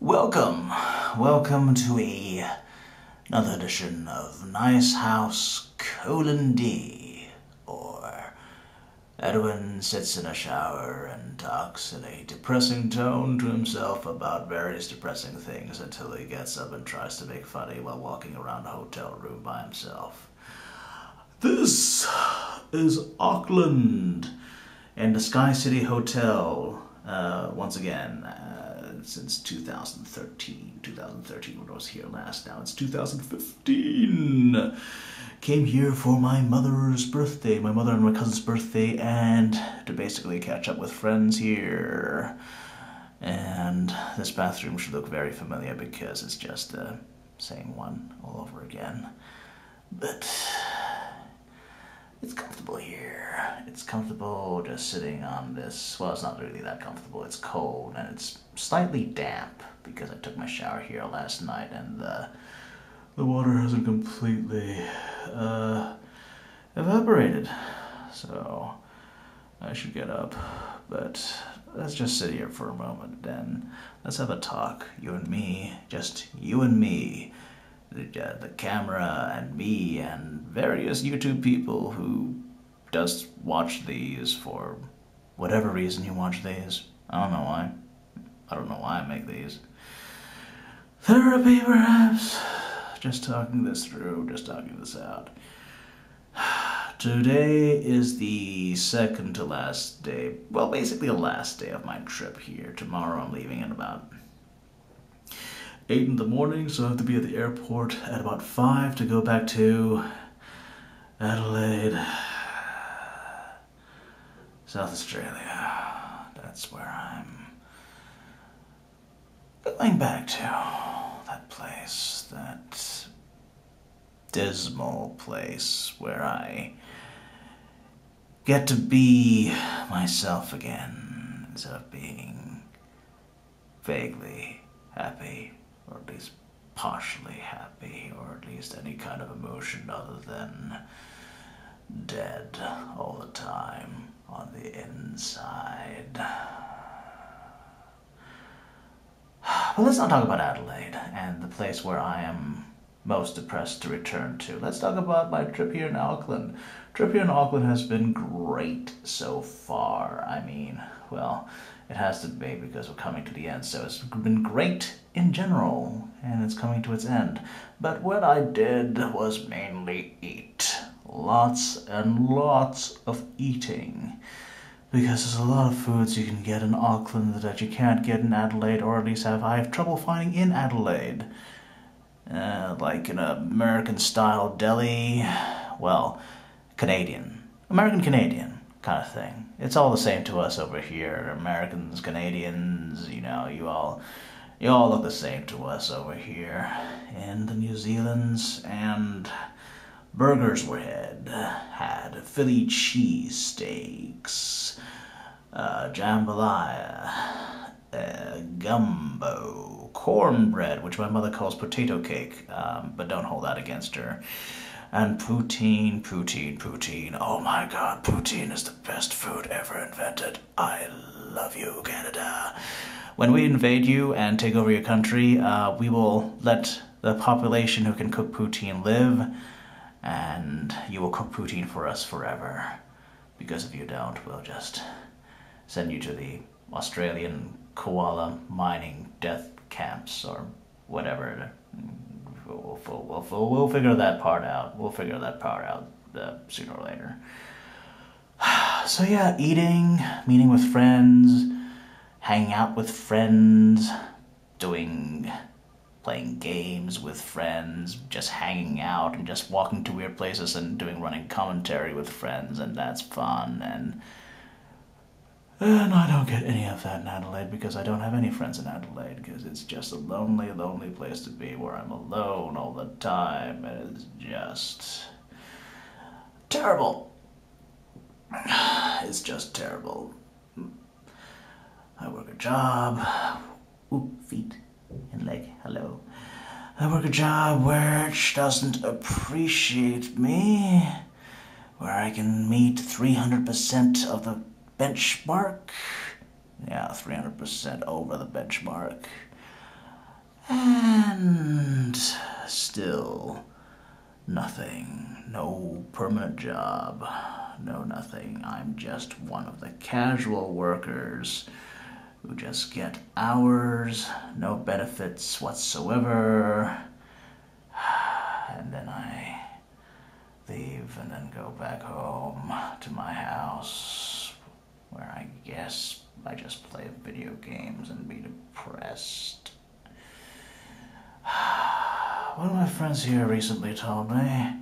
Welcome, welcome to another edition of Nice House Culinary, or Edwin sits in a shower and talks in a depressing tone to himself about various depressing things until he gets up and tries to make funny while walking around a hotel room by himself. This is Auckland and the SkyCity Hotel, once again, since 2013 when I was here last. Now it's 2015. Came here for my mother's birthday, my mother and my cousin's birthday, and to basically catch up with friends here. And this bathroom should look very familiar because it's just the same one all over again. But it's comfortable here. It's comfortable just sitting on this. Well, it's not really that comfortable. It's cold and it's slightly damp because I took my shower here last night and the water hasn't completely evaporated. So I should get up. But let's just sit here for a moment and let's have a talk. You and me. Just you and me. The camera and me and various YouTube people who just watch these for whatever reason you watch these. I don't know why. I don't know why I make these. Therapy, perhaps. Just talking this through, just talking this out. Today is the second to last day, well, basically the last day of my trip here. Tomorrow I'm leaving at about 8 in the morning, so I have to be at the airport at about 5 to go back to Adelaide, South Australia. That's where I'm going back to. That place, that dismal place where I get to be myself again instead of being vaguely happy. Or at least partially happy, or at least any kind of emotion other than dead all the time on the inside. But let's not talk about Adelaide and the place where I am most depressed to return to. Let's talk about my trip here in Auckland. Trip here in Auckland has been great so far. I mean, well, it has to be because we're coming to the end, so it's been great in general, and it's coming to its end. But what I did was mainly eat. Lots and lots of eating. Because there's a lot of foods you can get in Auckland that you can't get in Adelaide, or at least I have trouble finding in Adelaide. Like an American-style deli, well, American-Canadian kind of thing. It's all the same to us over here. Americans, Canadians, you know, you all look the same to us over here. And the New Zealand's and burgers we had Philly cheesesteaks, jambalaya, gumbo, cornbread, which my mother calls potato cake, but don't hold that against her. And poutine. Oh my god, poutine is the best food ever invented. I love you, Canada. When we invade you and take over your country, we will let the population who can cook poutine live, and you will cook poutine for us forever. Because if you don't, we'll just send you to the Australian koala mining death camps or whatever. We'll figure that part out. We'll figure that part out sooner or later. So yeah, eating, meeting with friends, hanging out with friends, playing games with friends, just hanging out and just walking to weird places and doing running commentary with friends, and that's fun. And I don't get any of that in Adelaide because I don't have any friends in Adelaide because it's just a lonely, lonely place to be where I'm alone all the time, and it's just terrible. It's just terrible. I work a job. Ooh, feet and leg, hello. I work a job which doesn't appreciate me, where I can meet 300% of the benchmark. Yeah, 300% over the benchmark. And still nothing. No permanent job. No nothing. I'm just one of the casual workers who just get hours, no benefits whatsoever. And then I leave and then go back home to my house where I guess I just play video games and be depressed. One of my friends here recently told me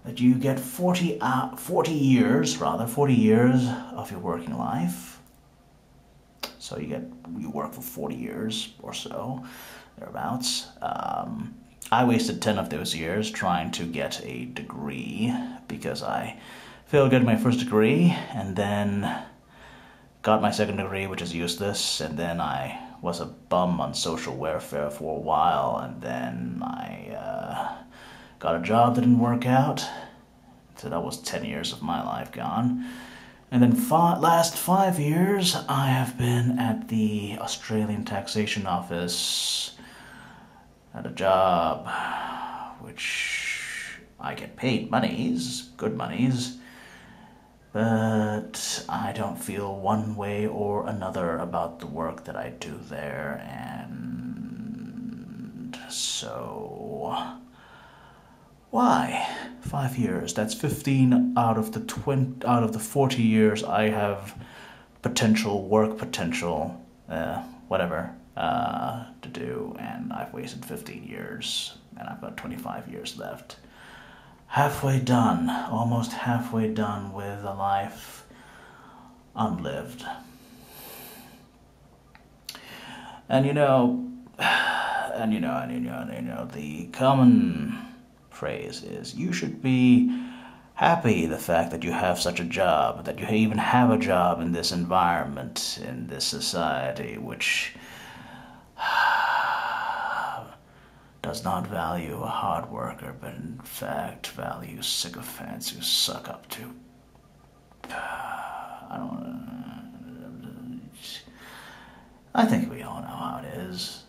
that you get 40 years of your working life. So you work for 40 years or so, thereabouts. I wasted 10 of those years trying to get a degree because I failed getting my first degree and then got my second degree, which is useless, and then I was a bum on social welfare for a while, and then I got a job that didn't work out. So that was 10 years of my life gone. And then last 5 years, I have been at the Australian Taxation Office at a job which I get paid monies, good monies, but I don't feel one way or another about the work that I do there, and so why 5 years? That's 15 out of the 40 years I have work potential, whatever, to do, and I've wasted 15 years, and I've got 25 years left. Halfway done, almost halfway done with a life unlived. And the common phrase is, you should be happy the fact that you have such a job, that you even have a job in this environment, in this society, which does not value a hard worker, but in fact values sycophants who suck up to, I think we all know how it is.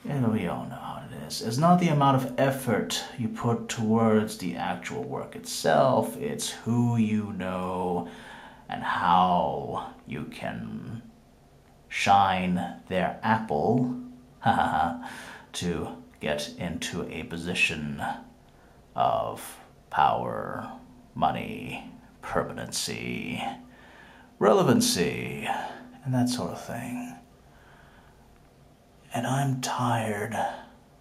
Yeah, we all know how it is. It's not the amount of effort you put towards the actual work itself, it's who you know and how you can shine their apple to get into a position of power, money, permanency, relevancy, and that sort of thing. And I'm tired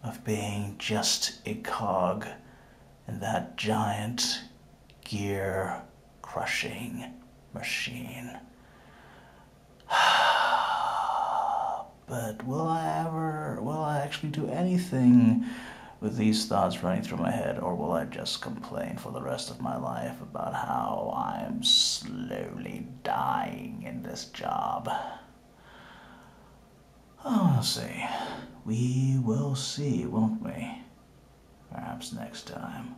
of being just a cog in that giant gear-crushing machine. But will I actually do anything with these thoughts running through my head, or will I just complain for the rest of my life about how I'm slowly dying in this job? Oh, we'll see. We will see, won't we? Perhaps next time.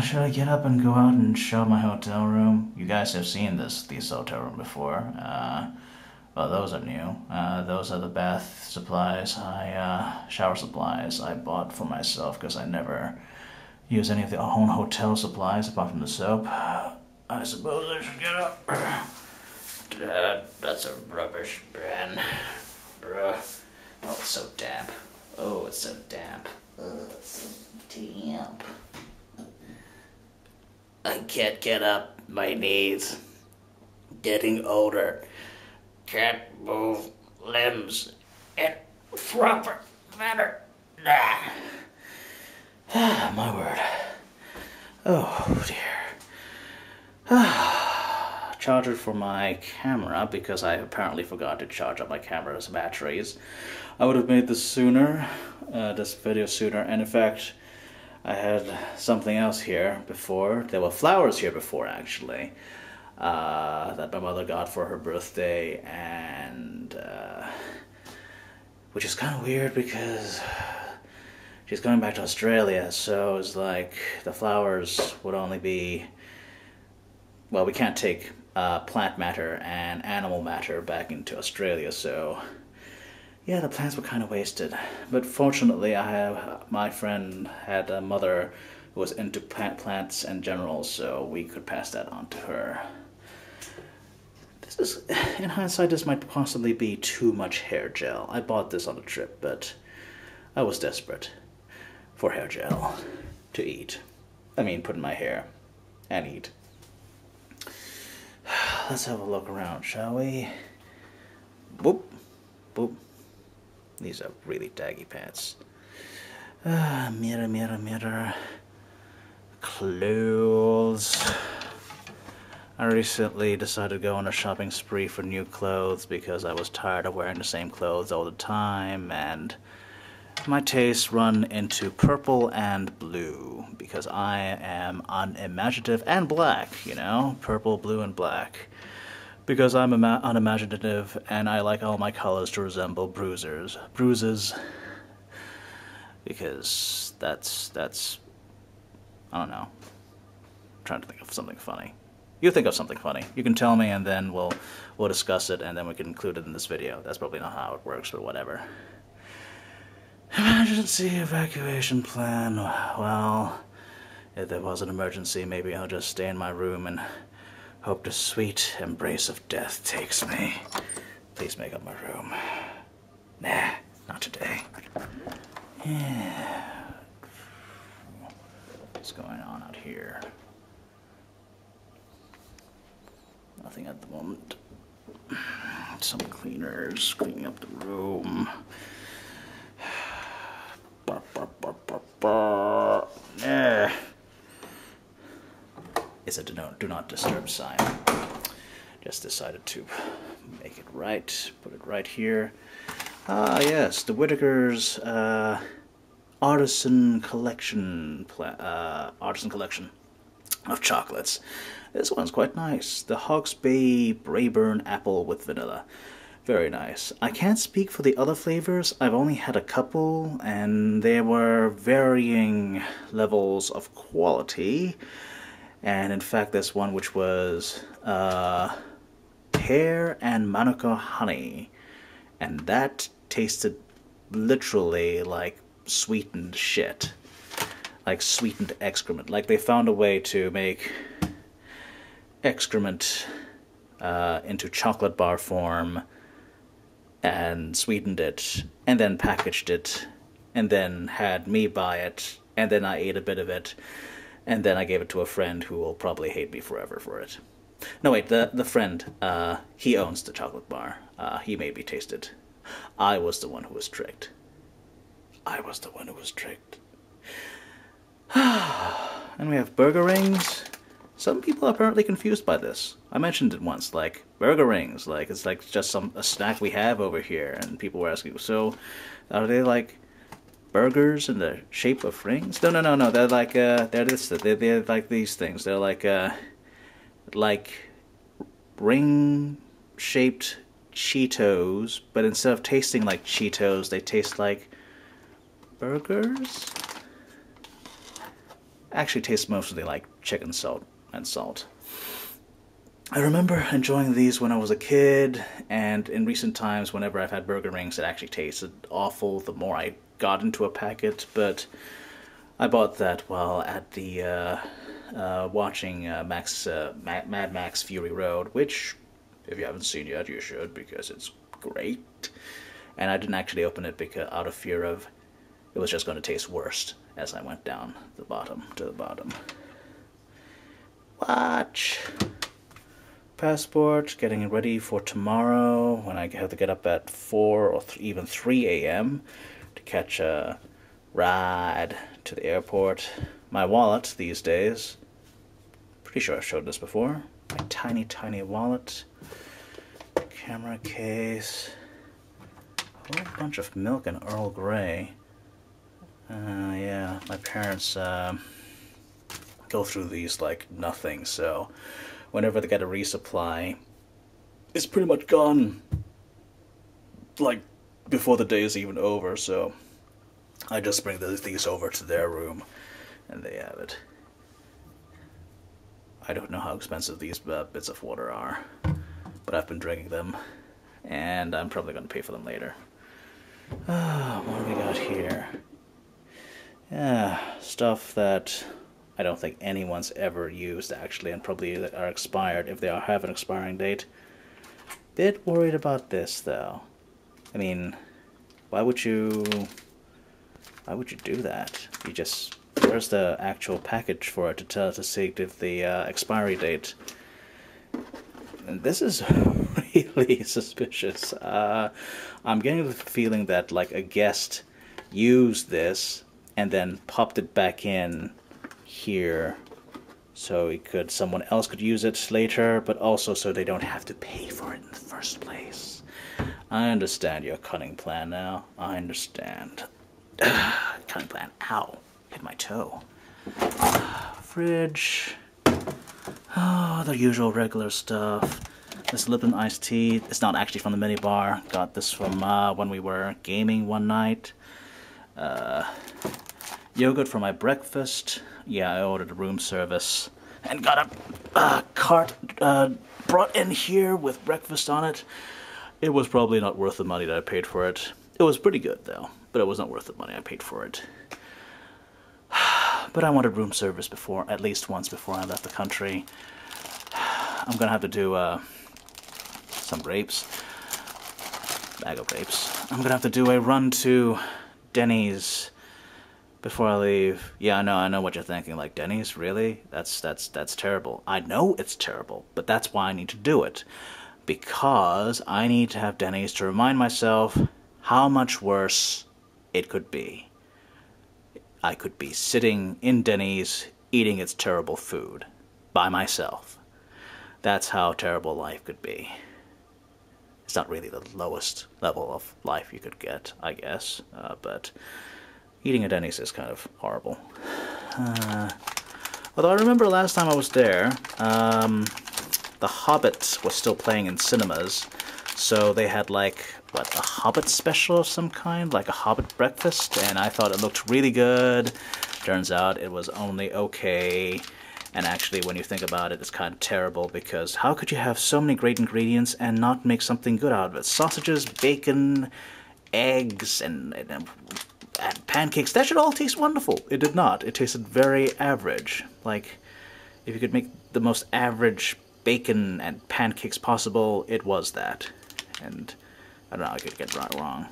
Should I get up and go out and show my hotel room? You guys have seen this hotel room before. Well, those are new. Those are the bath supplies, shower supplies I bought for myself because I never use any of the own hotel supplies apart from the soap. I suppose I should get up. That's a rubbish brand. Bruh. Oh, it's so damp. Oh, it's so damp. It's so damp. I can't get up. My knees. Getting older. Can't move limbs in proper manner. My word. Oh, dear. Charger for my camera, because I apparently forgot to charge up my camera's batteries. I would have made this sooner, this video sooner, and in fact, I had something else here before. There were flowers here before, actually, that my mother got for her birthday, and which is kind of weird because she's going back to Australia, so it's like the flowers would only be, well, we can't take plant matter and animal matter back into Australia, so Yeah, the plants were kind of wasted. But fortunately, my friend had a mother who was into plants in general, so we could pass that on to her. This is, in hindsight, this might possibly be too much hair gel. I bought this on a trip, but I was desperate for hair gel to eat. I mean, put in my hair and eat. Let's have a look around, shall we? Boop, boop. These are really daggy pants. Mirror, mirror, mirror. Clothes. I recently decided to go on a shopping spree for new clothes because I was tired of wearing the same clothes all the time, and my tastes run into purple and blue because I am unimaginative and black, you know? Purple, blue, and black. Because I'm unimaginative and I like all my colors to resemble bruises. Because that's I don't know. I'm trying to think of something funny. You think of something funny. You can tell me and then we'll discuss it and then we can include it in this video. That's probably not how it works, but whatever. Emergency evacuation plan. Well, if there was an emergency, maybe I'll just stay in my room and hope the sweet embrace of death takes me. Please make up my room. Nah, not today. Yeah. What's going on out here? Nothing at the moment. Some cleaners cleaning up the room. Yeah. It's a do not disturb sign. Just decided to make it right. Put it right here. Ah, yes, the Whittaker's artisan collection of chocolates. This one's quite nice. The Hawke's Bay Braeburn apple with vanilla. Very nice. I can't speak for the other flavors. I've only had a couple, and there were varying levels of quality. And in fact, there's one which was pear and manuka honey. And that tasted literally like sweetened shit. Like sweetened excrement. Like they found a way to make excrement into chocolate bar form and sweetened it and then packaged it and then had me buy it and then I ate a bit of it and then I gave it to a friend who will probably hate me forever for it. No, wait, the friend, he owns the chocolate bar. He made me taste it. I was the one who was tricked. I was the one who was tricked. And we have burger rings. Some people are apparently confused by this. I mentioned it once, like, burger rings, like, it's like just a snack we have over here, and people were asking, so, are they like burgers in the shape of rings? No, they're like, they're like these things. They're like ring-shaped Cheetos, but instead of tasting like Cheetos, they taste like burgers? Actually tastes mostly like chicken salt and salt. I remember enjoying these when I was a kid, and in recent times, whenever I've had burger rings, it actually tasted awful the more I got into a packet, but I bought that while at the watching Mad Max Fury Road, which, if you haven't seen yet, you should, because it's great. And I didn't actually open it because out of fear of it was just going to taste worse as I went down the bottom to the bottom. Watch. Passport, getting ready for tomorrow when I have to get up at 4 or even 3 a.m. to catch a ride to the airport. My wallet these days, pretty sure I've showed this before. My tiny, tiny wallet. Camera case. A whole bunch of milk and Earl Grey. Yeah, my parents go through these like nothing, so whenever they get a resupply, it's pretty much gone like before the day is even over, so I just bring these over to their room and they have it. I don't know how expensive these bits of water are, but I've been drinking them and I'm probably going to pay for them later. What do we got here? Yeah, stuff that I don't think anyone's ever used, actually, and probably are expired if they have an expiring date. Bit worried about this, though. I mean, why would you do that? You just... Where's the actual package for it to see the expiry date? And this is really suspicious. I'm getting the feeling that, like, a guest used this and then popped it back in here so someone else could use it later, but also so they don't have to pay for it in the first place. I understand your cunning plan now. I understand. Cunning plan. Ow. Hit my toe. Fridge. Oh, the usual regular stuff. This Lipton iced tea. It's not actually from the minibar. Got this from when we were gaming one night. Yogurt for my breakfast. Yeah, I ordered a room service. And got a cart brought in here with breakfast on it. It was probably not worth the money that I paid for it. It was pretty good, though. But it was not worth the money I paid for it. But I wanted room service at least once before I left the country. I'm gonna have to do some grapes. Bag of grapes. I'm gonna have to do a run to Denny's before I leave. Yeah, I know what you're thinking. Like, Denny's? Really? That's terrible. I know it's terrible, but that's why I need to do it. Because I need to have Denny's to remind myself how much worse it could be. I could be sitting in Denny's eating its terrible food by myself. That's how terrible life could be. It's not really the lowest level of life you could get, I guess, but eating at Denny's is kind of horrible. Although I remember last time I was there, The Hobbit was still playing in cinemas, so they had like, what, a Hobbit special of some kind? Like a Hobbit breakfast, and I thought it looked really good. Turns out it was only okay. And actually, when you think about it, it's kind of terrible, because how could you have so many great ingredients and not make something good out of it? Sausages, bacon, eggs, and pancakes, that should all taste wonderful. It did not. It tasted very average. Like, if you could make the most average bacon and pancakes possible, it was that. And I don't know, I could get it wrong.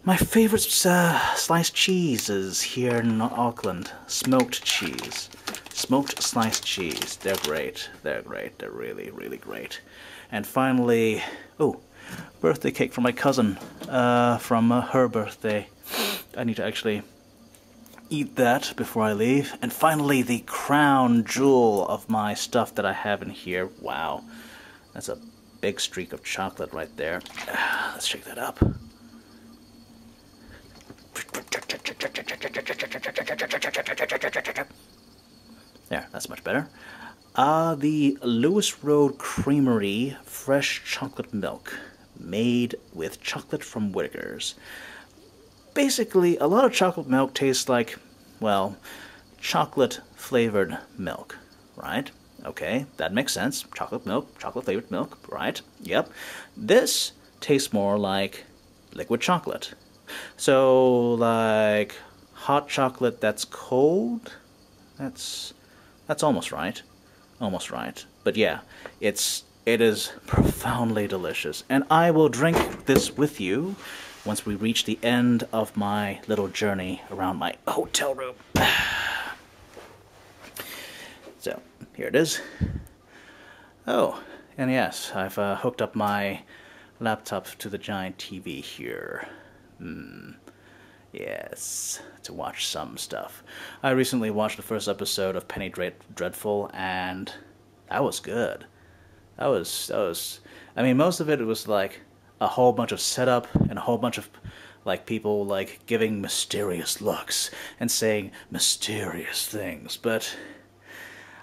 My favorite sliced cheese is here in Auckland. Smoked cheese. Smoked sliced cheese. They're great. They're great. They're really, really great. And finally, oh, birthday cake for my cousin from her birthday. I need to actually eat that before I leave. And finally, the crown jewel of my stuff that I have in here. Wow. That's a big streak of chocolate right there. Let's shake that up. There, that's much better. The Lewis Road Creamery fresh chocolate milk, made with chocolate from Whittaker's. Basically, a lot of chocolate milk tastes like, well, chocolate-flavored milk, right? Okay, that makes sense. Chocolate milk, chocolate-flavored milk, right? Yep. This tastes more like liquid chocolate. So, like, hot chocolate that's cold? That's almost right. Almost right. But yeah, it is profoundly delicious. And I will drink this with you once we reach the end of my little journey around my hotel room. So, here it is. Oh, and yes, I've hooked up my laptop to the giant TV here. Yes, to watch some stuff. I recently watched the first episode of Penny Dreadful, and that was good. That was. I mean, most of it was like a whole bunch of setup and a whole bunch of like people like giving mysterious looks and saying mysterious things. But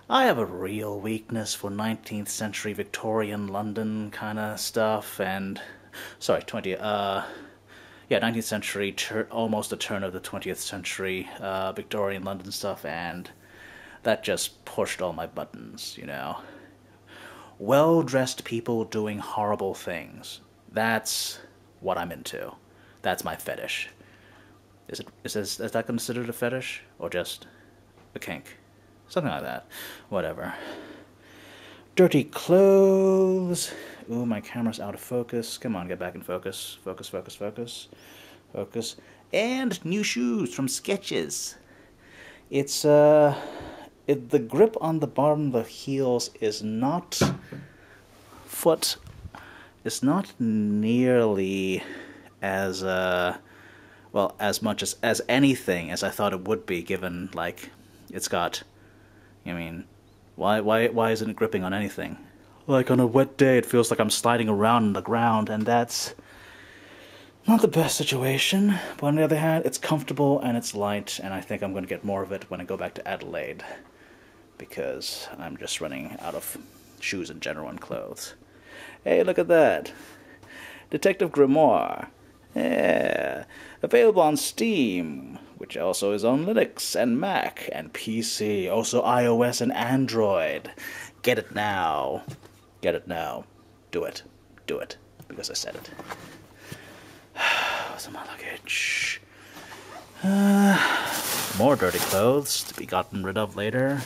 I have a real weakness for 19th century Victorian London kind of stuff, and sorry, 19th century, almost the turn of the 20th century Victorian London stuff, and that just pushed all my buttons, you know. Well-dressed people doing horrible things. That's what I'm into. That's my fetish. Is that considered a fetish? Or just a kink? Something like that. Whatever. Dirty clothes. Ooh, my camera's out of focus. Come on, get back in focus. Focus, focus, focus. Focus. And new shoes from Skechers. It's, the grip on the bottom of the heels is not it's not nearly as, well, as much as anything as I thought it would be, given, like, it's got, I mean, why isn't it gripping on anything? Like, on a wet day, it feels like I'm sliding around on the ground, and that's not the best situation. But on the other hand, it's comfortable and it's light, and I think I'm going to get more of it when I go back to Adelaide, because I'm just running out of shoes in general and clothes. Hey, look at that. Detective Grimoire. Yeah. Available on Steam, which also is on Linux and Mac and PC, also iOS and Android. Get it now. Get it now. Do it. Do it. Because I said it. What's in my luggage? More dirty clothes to be gotten rid of later.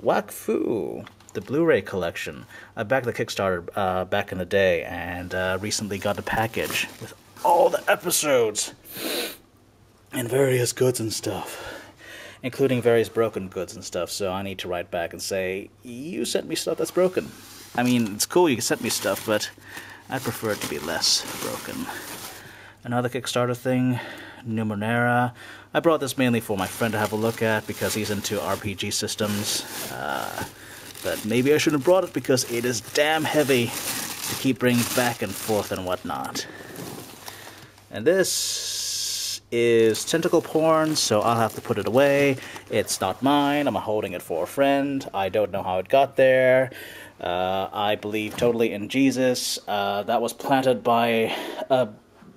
Wakfu, the Blu-ray collection. I backed the Kickstarter back in the day, and recently got a package with all the episodes and various goods and stuff, including various broken goods and stuff. So I need to write back and say, you sent me stuff that's broken. I mean, it's cool you sent me stuff, but I'd prefer it to be less broken. Another Kickstarter thing, Numenera. I brought this mainly for my friend to have a look at because he's into RPG systems. But maybe I shouldn't have brought it because it is damn heavy to keep bringing back and forth and whatnot. And this is tentacle porn, so I'll have to put it away. It's not mine. I'm holding it for a friend. I don't know how it got there. I believe totally in Jesus. That was planted by a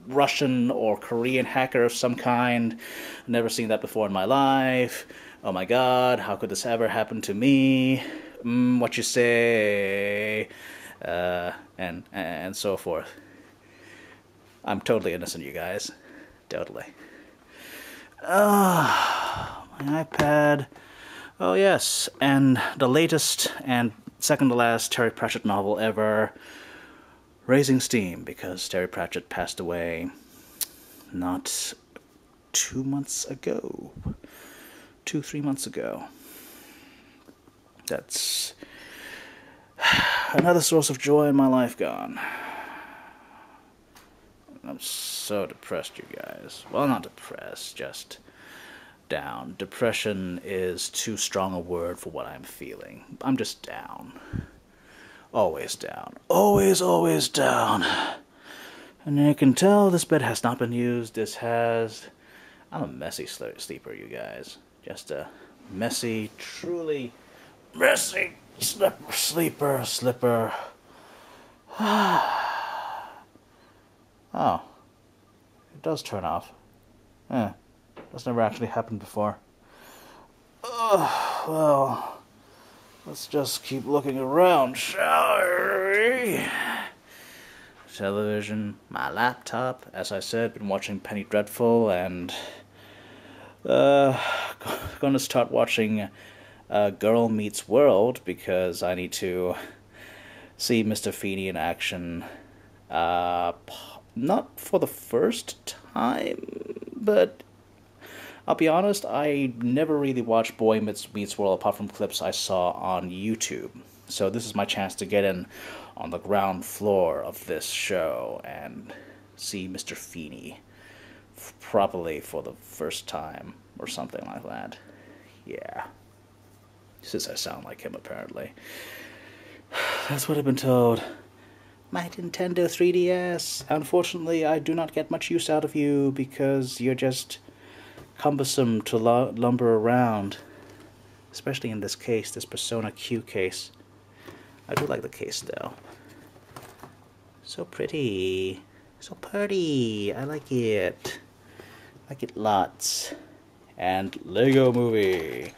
Russian or Korean hacker of some kind. Never seen that before in my life. Oh my god, how could this ever happen to me? What you say? And so forth. I'm totally innocent, you guys. Totally. My iPad. Oh yes, and the latest and second to last Terry Pratchett novel ever, Raising Steam, because Terry Pratchett passed away not 2 months ago. 2-3 months ago. That's another source of joy in my life gone. I'm so depressed, you guys. Well, not depressed, just down. Depression is too strong a word for what I'm feeling. I'm just down. Always down. Always, always down. And you can tell this bed has not been used. I'm a messy sleeper, you guys. Just a messy, truly messy slipper. Oh. It does turn off. That's never actually happened before. Well, let's just keep looking around, shall we? Television, my laptop, as I said, been watching Penny Dreadful, and gonna start watching Girl Meets World, because I need to see Mr. Feeney in action, not for the first time, but I'll be honest, I never really watched Boy Meets World apart from clips I saw on YouTube. So this is my chance to get in on the ground floor of this show and see Mr. Feeney properly for the first time, or something like that. Yeah. Since I sound like him, apparently. That's what I've been told. My Nintendo 3DS. Unfortunately, I do not get much use out of you because you're just cumbersome to lumber around. Especially in this case, this Persona Q case. I do like the case, though. So pretty. So pretty. I like it. I like it lots. And Lego Movie,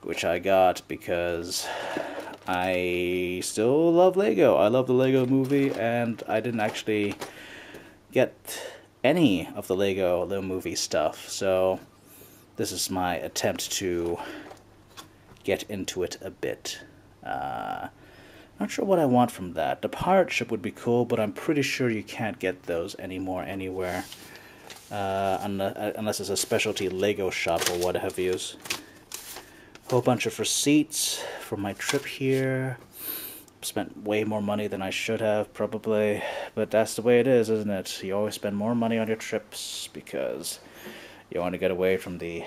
which I got because I still love Lego. I love the Lego Movie, and I didn't actually get any of the Lego Movie stuff, so this is my attempt to get into it a bit. Not sure what I want from that. The pirate ship would be cool, but I'm pretty sure you can't get those anymore anywhere. Unless it's a specialty Lego shop or what have yous. Whole bunch of receipts for my trip here. Spent way more money than I should have, probably. But that's the way it is, isn't it? You always spend more money on your trips because you want to get away from the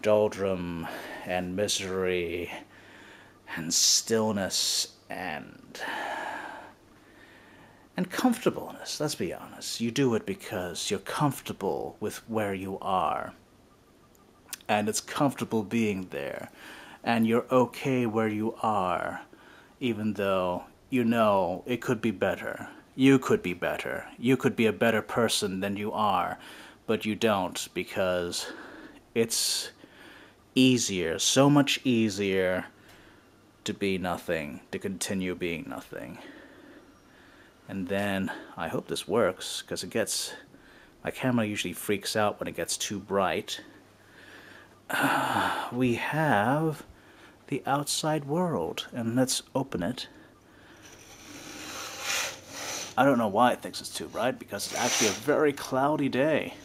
doldrum and misery and stillness and comfortableness. Let's be honest. You do it because you're comfortable with where you are. And it's comfortable being there. And you're okay where you are, even though you know it could be better. You could be better. You could be a better person than you are, but you don't because it's easier, so much easier to be nothing, to continue being nothing. And then, I hope this works, because my camera usually freaks out when it gets too bright. We have the outside world, and let's open it. I don't know why it thinks it's too bright, because it's actually a very cloudy day.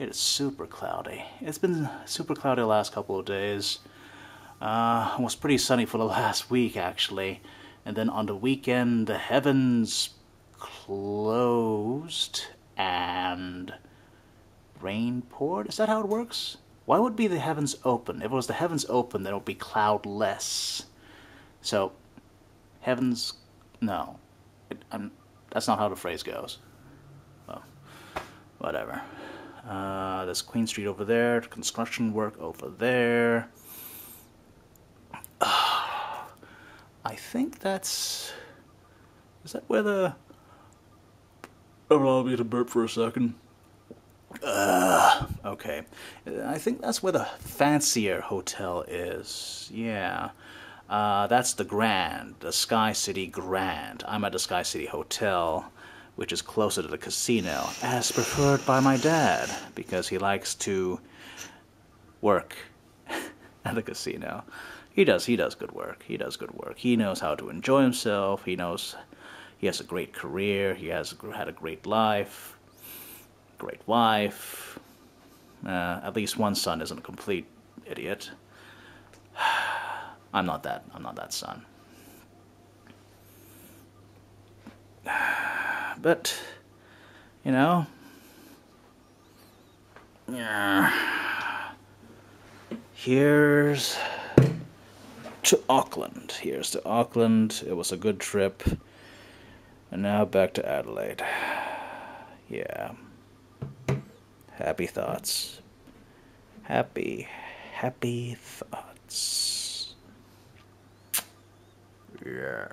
It is super cloudy. It's been super cloudy the last couple of days. It was pretty sunny for the last week, actually. And then on the weekend, the heavens closed and rain poured. Is that how it works? Why would be the heavens open? If it was the heavens open, then it would be cloudless. So, heavens... No. That's not how the phrase goes. Well, whatever. There's Queen Street over there, construction work over there. I think that's... Is that where the... Allow me to burp for a second. Okay. I think that's where the fancier hotel is. Yeah. That's the Grand, the SkyCity Grand. I'm at the SkyCity Hotel, which is closer to the casino, as preferred by my dad, because he likes to work at the casino. He does good work. He does good work. He knows how to enjoy himself. He knows he has a great career. He has had a great life, great wife. At least one son isn't a complete idiot. I'm not that son. But, you know, here's to Auckland. Here's to Auckland. It was a good trip. And now back to Adelaide. Yeah. Happy thoughts. Happy thoughts. Yeah.